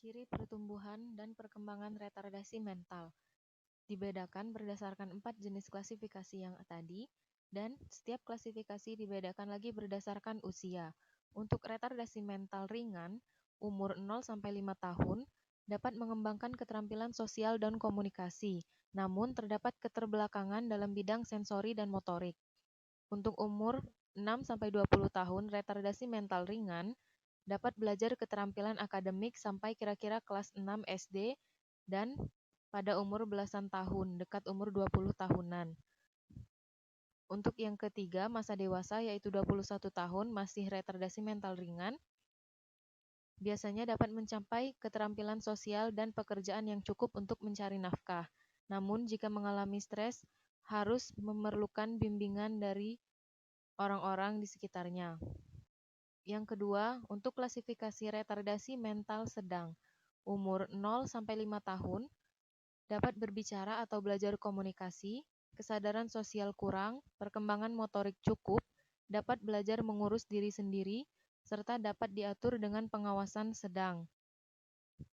Ciri pertumbuhan dan perkembangan retardasi mental dibedakan berdasarkan 4 jenis klasifikasi yang tadi, dan setiap klasifikasi dibedakan lagi berdasarkan usia. Untuk retardasi mental ringan, umur 0-5 tahun, dapat mengembangkan keterampilan sosial dan komunikasi, namun terdapat keterbelakangan dalam bidang sensori dan motorik. Untuk umur 6-20 tahun, retardasi mental ringan dapat belajar keterampilan akademik sampai kira-kira kelas 6 SD dan pada umur belasan tahun, dekat umur 20 tahunan. Untuk yang ketiga, masa dewasa yaitu 21 tahun, masih retardasi mental ringan, biasanya dapat mencapai keterampilan sosial dan pekerjaan yang cukup untuk mencari nafkah. Namun, jika mengalami stres, harus memerlukan bimbingan dari orang-orang di sekitarnya. Yang kedua, untuk klasifikasi retardasi mental sedang, umur 0-5 tahun, dapat berbicara atau belajar komunikasi, kesadaran sosial kurang, perkembangan motorik cukup, dapat belajar mengurus diri sendiri, serta dapat diatur dengan pengawasan sedang.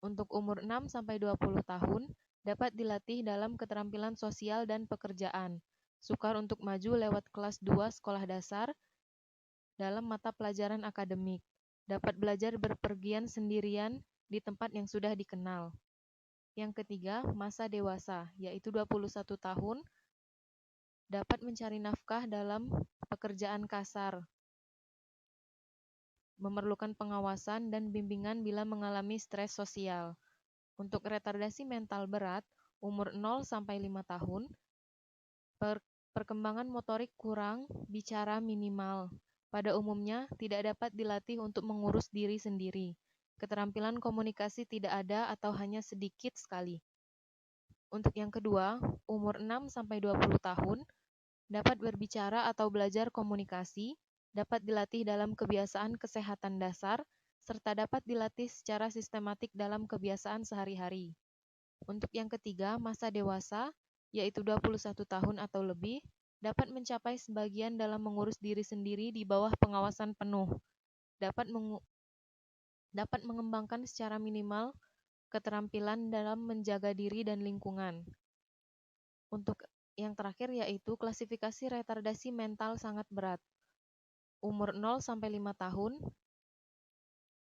Untuk umur 6-20 tahun, dapat dilatih dalam keterampilan sosial dan pekerjaan, sukar untuk maju lewat kelas 2 sekolah dasar, dalam mata pelajaran akademik, dapat belajar berpergian sendirian di tempat yang sudah dikenal. Yang ketiga, masa dewasa, yaitu 21 tahun, dapat mencari nafkah dalam pekerjaan kasar, memerlukan pengawasan dan bimbingan bila mengalami stres sosial. Untuk retardasi mental berat, umur 0-5 tahun, perkembangan motorik kurang, bicara minimal. Pada umumnya, tidak dapat dilatih untuk mengurus diri sendiri. Keterampilan komunikasi tidak ada atau hanya sedikit sekali. Untuk yang kedua, umur 6-20 tahun, dapat berbicara atau belajar komunikasi, dapat dilatih dalam kebiasaan kesehatan dasar, serta dapat dilatih secara sistematik dalam kebiasaan sehari-hari. Untuk yang ketiga, masa dewasa, yaitu 21 tahun atau lebih, dapat mencapai sebagian dalam mengurus diri sendiri di bawah pengawasan penuh, dapat mengembangkan secara minimal keterampilan dalam menjaga diri dan lingkungan. Untuk yang terakhir yaitu klasifikasi retardasi mental sangat berat. Umur 0-5 tahun,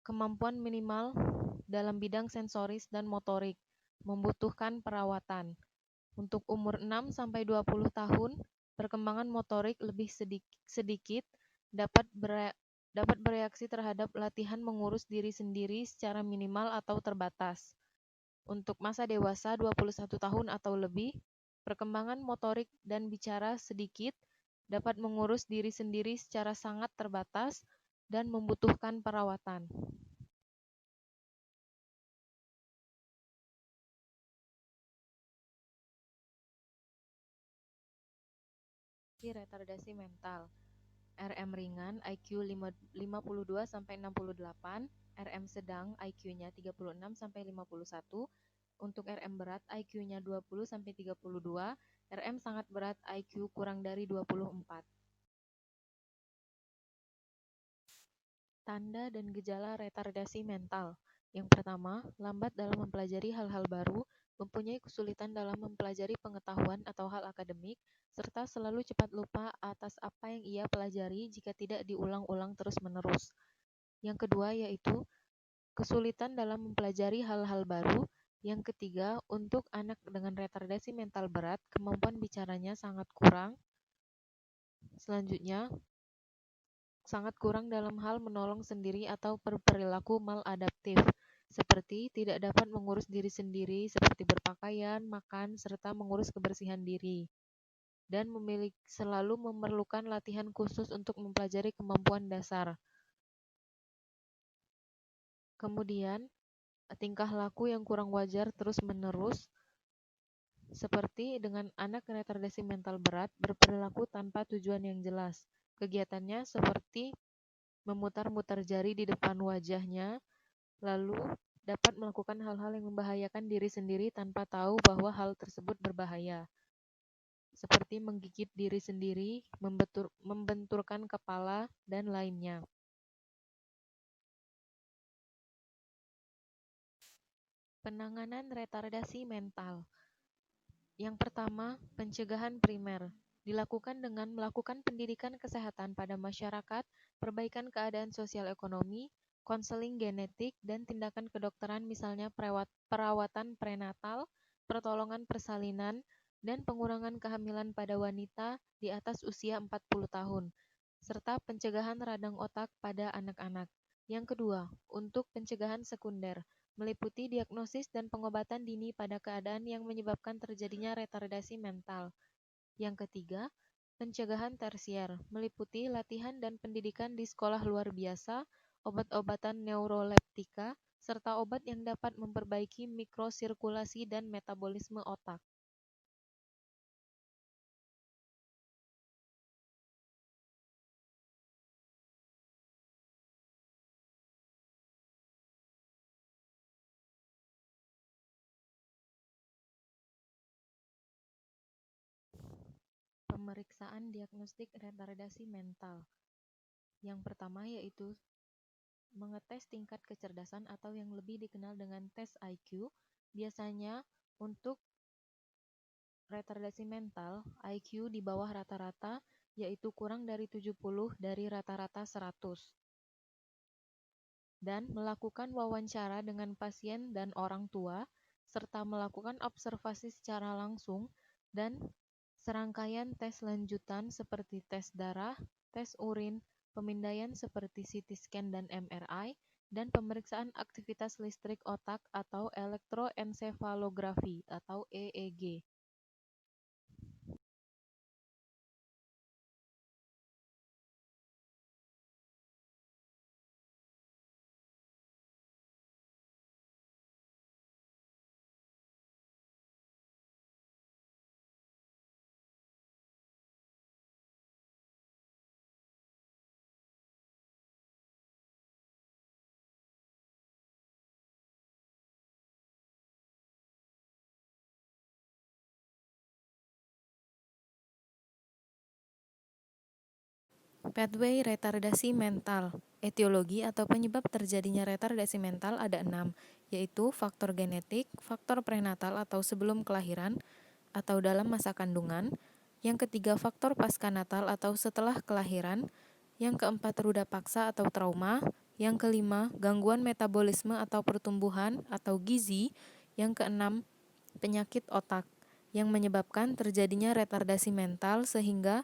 kemampuan minimal dalam bidang sensoris dan motorik, membutuhkan perawatan. Untuk umur 6-20 tahun, perkembangan motorik lebih sedikit, dapat bereaksi terhadap latihan mengurus diri sendiri secara minimal atau terbatas. Untuk masa dewasa 21 tahun atau lebih, perkembangan motorik dan bicara sedikit, dapat mengurus diri sendiri secara sangat terbatas, dan membutuhkan perawatan. Retardasi mental. RM ringan IQ 52-68, RM sedang IQ-nya 36-51, untuk RM berat IQ-nya 20-32, RM sangat berat IQ kurang dari 24. Tanda dan gejala retardasi mental. Yang pertama, lambat dalam mempelajari hal-hal baru, mempunyai kesulitan dalam mempelajari pengetahuan atau hal akademik, serta selalu cepat lupa atas apa yang ia pelajari jika tidak diulang-ulang terus-menerus. Yang kedua yaitu kesulitan dalam mempelajari hal-hal baru. Yang ketiga, untuk anak dengan retardasi mental berat, kemampuan bicaranya sangat kurang. Selanjutnya, sangat kurang dalam hal menolong sendiri atau berperilaku maladaptif, seperti tidak dapat mengurus diri sendiri seperti berpakaian, makan, serta mengurus kebersihan diri, dan selalu memerlukan latihan khusus untuk mempelajari kemampuan dasar. Kemudian, tingkah laku yang kurang wajar terus-menerus, seperti dengan anak retardasi mental berat berperilaku tanpa tujuan yang jelas. Kegiatannya seperti memutar-mutar jari di depan wajahnya, lalu dapat melakukan hal-hal yang membahayakan diri sendiri tanpa tahu bahwa hal tersebut berbahaya, seperti menggigit diri sendiri, membenturkan kepala, dan lainnya. Penanganan retardasi mental. Yang pertama, pencegahan primer. Dilakukan dengan melakukan pendidikan kesehatan pada masyarakat, perbaikan keadaan sosial ekonomi, konseling genetik, dan tindakan kedokteran misalnya perawatan prenatal, pertolongan persalinan, dan pengurangan kehamilan pada wanita di atas usia 40 tahun, serta pencegahan radang otak pada anak-anak. Yang kedua, untuk pencegahan sekunder, meliputi diagnosis dan pengobatan dini pada keadaan yang menyebabkan terjadinya retardasi mental. Yang ketiga, pencegahan tersier, meliputi latihan dan pendidikan di sekolah luar biasa, obat-obatan neuroleptika, serta obat yang dapat memperbaiki mikrosirkulasi dan metabolisme otak. Pemeriksaan diagnostik retardasi mental. Yang pertama yaitu mengetes tingkat kecerdasan atau yang lebih dikenal dengan tes IQ. Biasanya untuk retardasi mental, IQ di bawah rata-rata yaitu kurang dari 70 dari rata-rata 100. Dan melakukan wawancara dengan pasien dan orang tua, serta melakukan observasi secara langsung dan serangkaian tes lanjutan seperti tes darah, tes urin, pemindaian seperti CT scan dan MRI, dan pemeriksaan aktivitas listrik otak atau elektroensefalografi atau EEG. Pathway retardasi mental. Etiologi atau penyebab terjadinya retardasi mental ada 6, yaitu faktor genetik, faktor prenatal atau sebelum kelahiran, atau dalam masa kandungan. Yang ketiga, faktor paskanatal atau setelah kelahiran. Yang keempat, ruda paksa atau trauma. Yang kelima, gangguan metabolisme atau pertumbuhan atau gizi. Yang keenam, penyakit otak yang menyebabkan terjadinya retardasi mental sehingga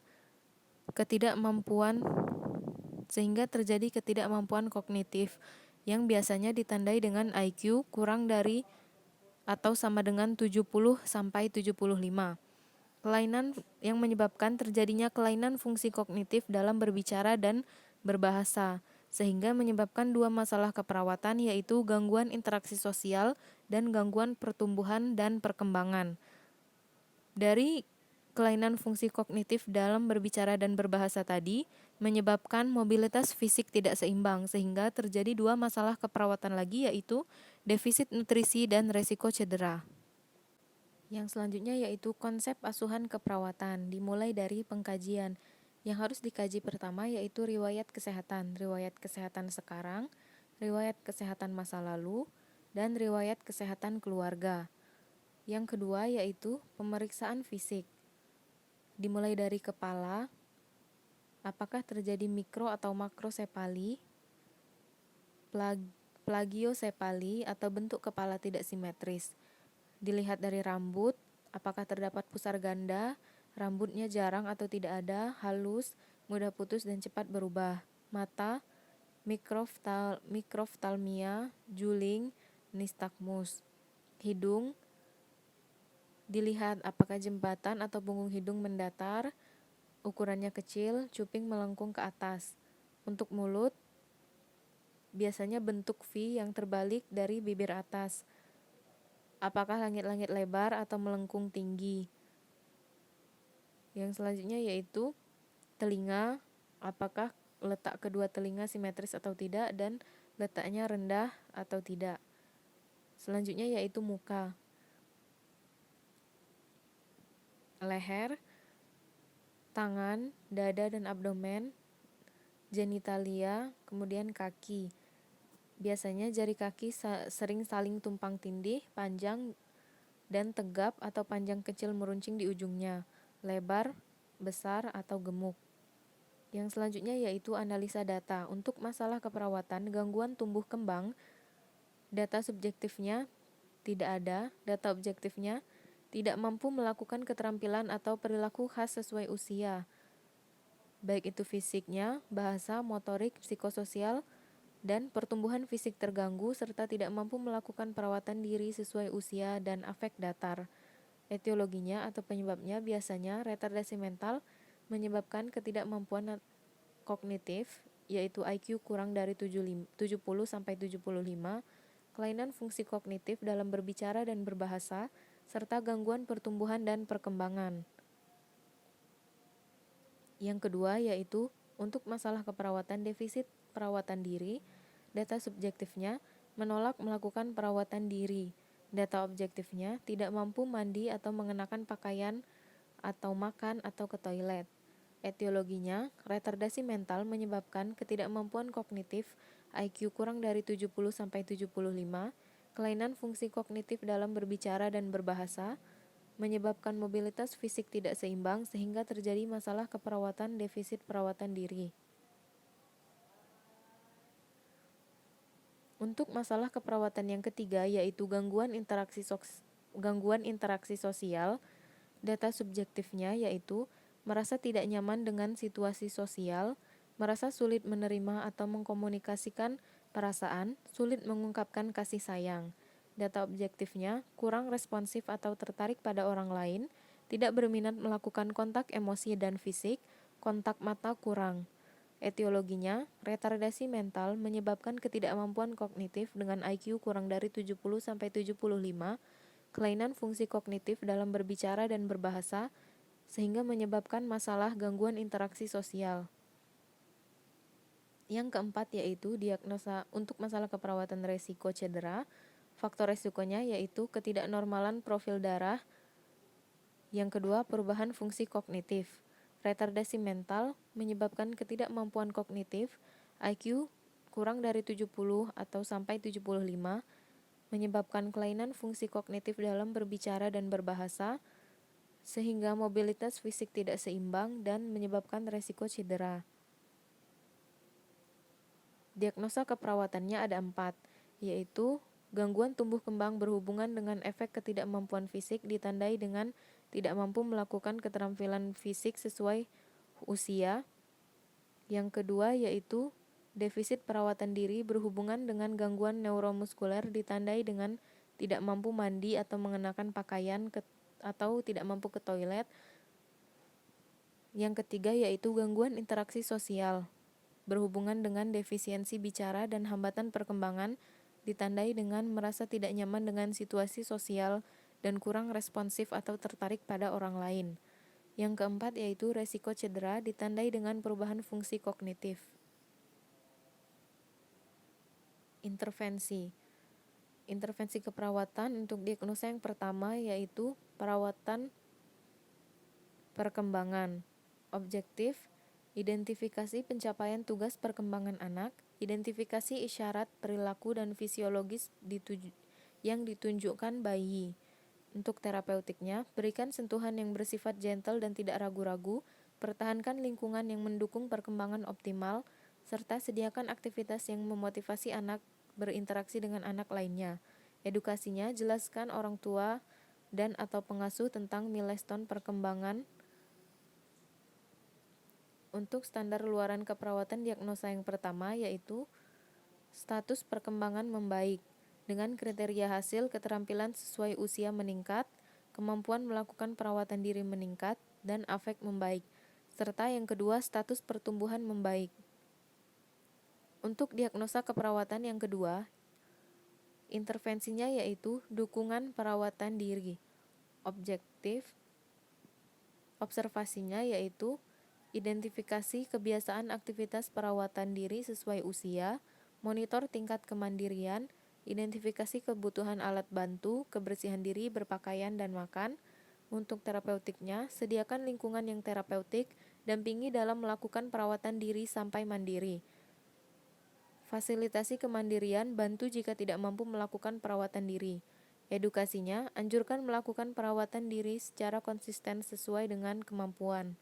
terjadi ketidakmampuan kognitif yang biasanya ditandai dengan IQ kurang dari atau sama dengan 70 sampai 75. Kelainan yang menyebabkan terjadinya kelainan fungsi kognitif dalam berbicara dan berbahasa, sehingga menyebabkan dua masalah keperawatan yaitu gangguan interaksi sosial dan gangguan pertumbuhan dan perkembangan. Dari kelainan fungsi kognitif dalam berbicara dan berbahasa tadi menyebabkan mobilitas fisik tidak seimbang sehingga terjadi dua masalah keperawatan lagi yaitu defisit nutrisi dan resiko cedera. Yang selanjutnya yaitu konsep asuhan keperawatan, dimulai dari pengkajian. Yang harus dikaji pertama yaitu riwayat kesehatan sekarang, riwayat kesehatan masa lalu, dan riwayat kesehatan keluarga. Yang kedua yaitu pemeriksaan fisik, dimulai dari kepala, apakah terjadi mikro atau makrosepali, plagiosepali atau bentuk kepala tidak simetris. Dilihat dari rambut, apakah terdapat pusar ganda, rambutnya jarang atau tidak ada, halus, mudah putus dan cepat berubah. Mata, mikroftalmia, juling, nistagmus. Hidung, dilihat apakah jembatan atau punggung hidung mendatar, ukurannya kecil, cuping melengkung ke atas. Untuk mulut, biasanya bentuk V yang terbalik dari bibir atas. Apakah langit-langit lebar atau melengkung tinggi? Yang selanjutnya yaitu telinga, apakah letak kedua telinga simetris atau tidak dan letaknya rendah atau tidak. Selanjutnya yaitu muka, leher, tangan, dada dan abdomen, genitalia, kemudian kaki. Biasanya jari kaki sering saling tumpang tindih, panjang dan tegap atau panjang kecil meruncing di ujungnya, lebar, besar, atau gemuk. Yang selanjutnya yaitu analisa data. Untuk masalah keperawatan, gangguan tumbuh kembang, data subjektifnya tidak ada, data objektifnya tidak mampu melakukan keterampilan atau perilaku khas sesuai usia, baik itu fisiknya, bahasa, motorik, psikososial, dan pertumbuhan fisik terganggu, serta tidak mampu melakukan perawatan diri sesuai usia dan afek datar. Etiologinya atau penyebabnya biasanya retardasi mental menyebabkan ketidakmampuan kognitif, yaitu IQ kurang dari 70-75, kelainan fungsi kognitif dalam berbicara dan berbahasa, serta gangguan pertumbuhan dan perkembangan. Yang kedua yaitu untuk masalah keperawatan defisit perawatan diri, data subjektifnya menolak melakukan perawatan diri. Data objektifnya tidak mampu mandi atau mengenakan pakaian atau makan atau ke toilet. Etiologinya, retardasi mental menyebabkan ketidakmampuan kognitif, IQ kurang dari 70-75, kelainan fungsi kognitif dalam berbicara dan berbahasa, menyebabkan mobilitas fisik tidak seimbang sehingga terjadi masalah keperawatan defisit perawatan diri. Untuk masalah keperawatan yang ketiga yaitu gangguan interaksi sosial, data subjektifnya yaitu merasa tidak nyaman dengan situasi sosial, merasa sulit menerima atau mengkomunikasikan perasaan, sulit mengungkapkan kasih sayang. Data objektifnya kurang responsif atau tertarik pada orang lain, tidak berminat melakukan kontak emosi dan fisik, kontak mata kurang. Etiologinya, retardasi mental menyebabkan ketidakmampuan kognitif dengan IQ kurang dari 70-75, kelainan fungsi kognitif dalam berbicara dan berbahasa, sehingga menyebabkan masalah gangguan interaksi sosial. Yang keempat yaitu diagnosa untuk masalah keperawatan resiko cedera. Faktor resikonya yaitu ketidaknormalan profil darah. Yang kedua, perubahan fungsi kognitif. Retardasi mental menyebabkan ketidakmampuan kognitif, IQ kurang dari 70 atau sampai 75, menyebabkan kelainan fungsi kognitif dalam berbicara dan berbahasa, sehingga mobilitas fisik tidak seimbang dan menyebabkan resiko cedera. Diagnosa keperawatannya ada 4, yaitu gangguan tumbuh kembang berhubungan dengan efek ketidakmampuan fisik ditandai dengan tidak mampu melakukan keterampilan fisik sesuai usia. Yang kedua yaitu defisit perawatan diri berhubungan dengan gangguan neuromuskuler ditandai dengan tidak mampu mandi atau mengenakan pakaian atau tidak mampu ke toilet. Yang ketiga yaitu gangguan interaksi sosial berhubungan dengan defisiensi bicara dan hambatan perkembangan ditandai dengan merasa tidak nyaman dengan situasi sosial dan kurang responsif atau tertarik pada orang lain. Yang keempat yaitu resiko cedera ditandai dengan perubahan fungsi kognitif. Intervensi keperawatan untuk diagnosa yang pertama yaitu perawatan perkembangan. Objektif, identifikasi pencapaian tugas perkembangan anak, identifikasi isyarat perilaku dan fisiologis yang ditunjukkan bayi. Untuk terapeutiknya, berikan sentuhan yang bersifat gentle dan tidak ragu-ragu, pertahankan lingkungan yang mendukung perkembangan optimal, serta sediakan aktivitas yang memotivasi anak berinteraksi dengan anak lainnya. Edukasinya, jelaskan orang tua dan atau pengasuh tentang milestone perkembangan. Untuk standar luaran keperawatan diagnosa yang pertama yaitu status perkembangan membaik dengan kriteria hasil keterampilan sesuai usia meningkat, kemampuan melakukan perawatan diri meningkat, dan afek membaik. Serta yang kedua status pertumbuhan membaik. Untuk diagnosa keperawatan yang kedua, intervensinya yaitu dukungan perawatan diri. Objektif, observasinya yaitu identifikasi kebiasaan aktivitas perawatan diri sesuai usia, monitor tingkat kemandirian, identifikasi kebutuhan alat bantu, kebersihan diri, berpakaian, dan makan. Untuk terapeutiknya, sediakan lingkungan yang terapeutik, dampingi dalam melakukan perawatan diri sampai mandiri. Fasilitasi kemandirian, bantu jika tidak mampu melakukan perawatan diri. Edukasinya, anjurkan melakukan perawatan diri secara konsisten sesuai dengan kemampuan.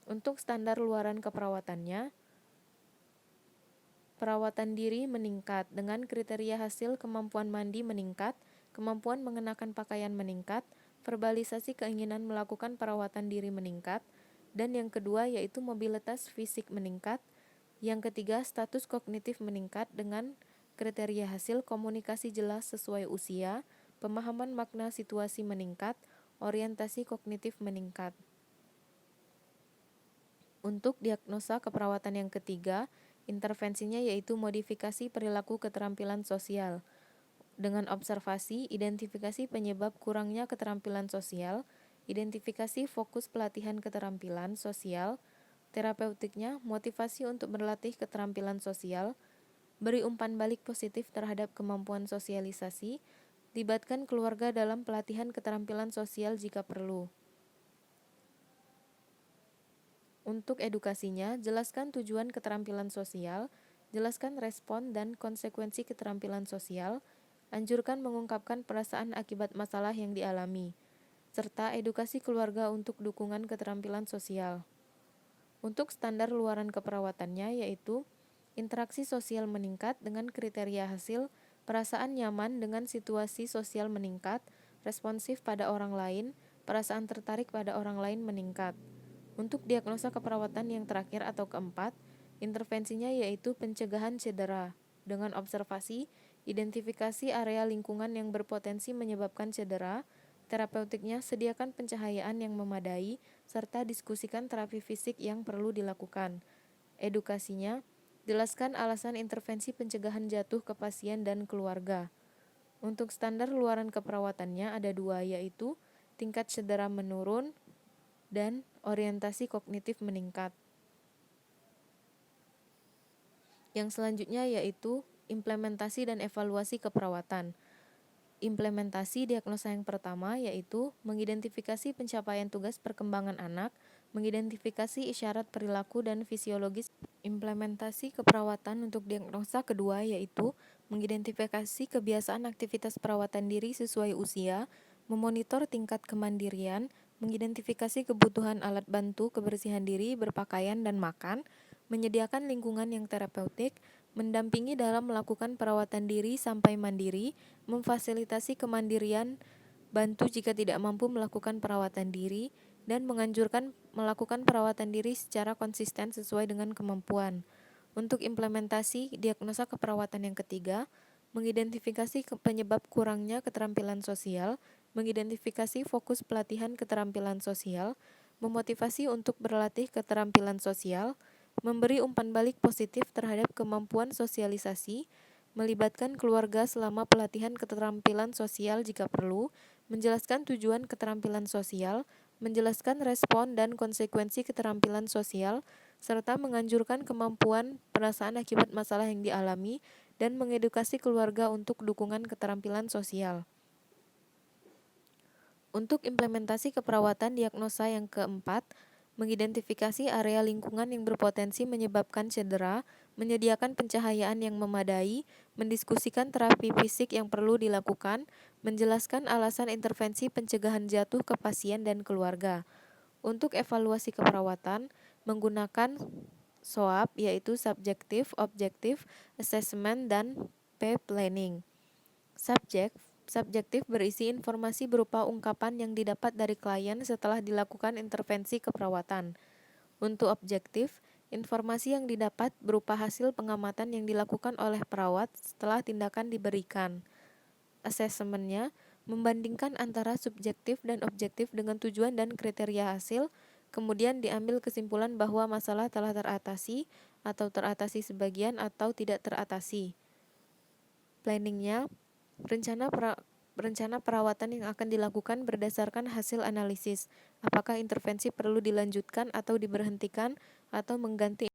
Untuk standar luaran keperawatannya, perawatan diri meningkat dengan kriteria hasil kemampuan mandi meningkat, kemampuan mengenakan pakaian meningkat, verbalisasi keinginan melakukan perawatan diri meningkat, dan yang kedua yaitu mobilitas fisik meningkat. Yang ketiga, status kognitif meningkat dengan kriteria hasil komunikasi jelas sesuai usia, pemahaman makna situasi meningkat, orientasi kognitif meningkat. Untuk diagnosa keperawatan yang ketiga, intervensinya yaitu modifikasi perilaku keterampilan sosial. Dengan observasi, identifikasi penyebab kurangnya keterampilan sosial, identifikasi fokus pelatihan keterampilan sosial, terapeutiknya motivasi untuk berlatih keterampilan sosial, beri umpan balik positif terhadap kemampuan sosialisasi, libatkan keluarga dalam pelatihan keterampilan sosial jika perlu. Untuk edukasinya, jelaskan tujuan keterampilan sosial, jelaskan respon dan konsekuensi keterampilan sosial, anjurkan mengungkapkan perasaan akibat masalah yang dialami, serta edukasi keluarga untuk dukungan keterampilan sosial. Untuk standar luaran keperawatannya yaitu interaksi sosial meningkat dengan kriteria hasil, perasaan nyaman dengan situasi sosial meningkat, responsif pada orang lain, perasaan tertarik pada orang lain meningkat. Untuk diagnosa keperawatan yang terakhir atau keempat, intervensinya yaitu pencegahan cedera. Dengan observasi, identifikasi area lingkungan yang berpotensi menyebabkan cedera, terapeutiknya sediakan pencahayaan yang memadai, serta diskusikan terapi fisik yang perlu dilakukan. Edukasinya, jelaskan alasan intervensi pencegahan jatuh ke pasien dan keluarga. Untuk standar luaran keperawatannya ada dua, yaitu tingkat cedera menurun dan orientasi kognitif meningkat. Yang selanjutnya yaitu implementasi dan evaluasi keperawatan. Implementasi diagnosa yang pertama yaitu mengidentifikasi pencapaian tugas perkembangan anak, mengidentifikasi isyarat perilaku dan fisiologis. Implementasi keperawatan untuk diagnosa kedua yaitu mengidentifikasi kebiasaan aktivitas perawatan diri sesuai usia, memonitor tingkat kemandirian, mengidentifikasi kebutuhan alat bantu kebersihan diri, berpakaian dan makan, menyediakan lingkungan yang terapeutik, mendampingi dalam melakukan perawatan diri sampai mandiri, memfasilitasi kemandirian, bantu jika tidak mampu melakukan perawatan diri, dan menganjurkan melakukan perawatan diri secara konsisten sesuai dengan kemampuan. Untuk implementasi diagnosa keperawatan yang ketiga, mengidentifikasi penyebab kurangnya keterampilan sosial, mengidentifikasi fokus pelatihan keterampilan sosial, memotivasi untuk berlatih keterampilan sosial, memberi umpan balik positif terhadap kemampuan sosialisasi, melibatkan keluarga selama pelatihan keterampilan sosial jika perlu, menjelaskan tujuan keterampilan sosial, menjelaskan respon dan konsekuensi keterampilan sosial, serta menganjurkan kemampuan perasaan akibat masalah yang dialami, dan mengedukasi keluarga untuk dukungan keterampilan sosial. Untuk implementasi keperawatan diagnosa yang keempat, mengidentifikasi area lingkungan yang berpotensi menyebabkan cedera, menyediakan pencahayaan yang memadai, mendiskusikan terapi fisik yang perlu dilakukan, menjelaskan alasan intervensi pencegahan jatuh ke pasien dan keluarga. Untuk evaluasi keperawatan, menggunakan SOAP yaitu Subjective, Objective, Assessment, dan P-Planning. Subjektif berisi informasi berupa ungkapan yang didapat dari klien setelah dilakukan intervensi keperawatan. Untuk objektif, informasi yang didapat berupa hasil pengamatan yang dilakukan oleh perawat setelah tindakan diberikan. Asesmennya membandingkan antara subjektif dan objektif dengan tujuan dan kriteria hasil, kemudian diambil kesimpulan bahwa masalah telah teratasi atau teratasi sebagian atau tidak teratasi. Planningnya, rencana perawatan yang akan dilakukan berdasarkan hasil analisis, apakah intervensi perlu dilanjutkan atau diberhentikan atau mengganti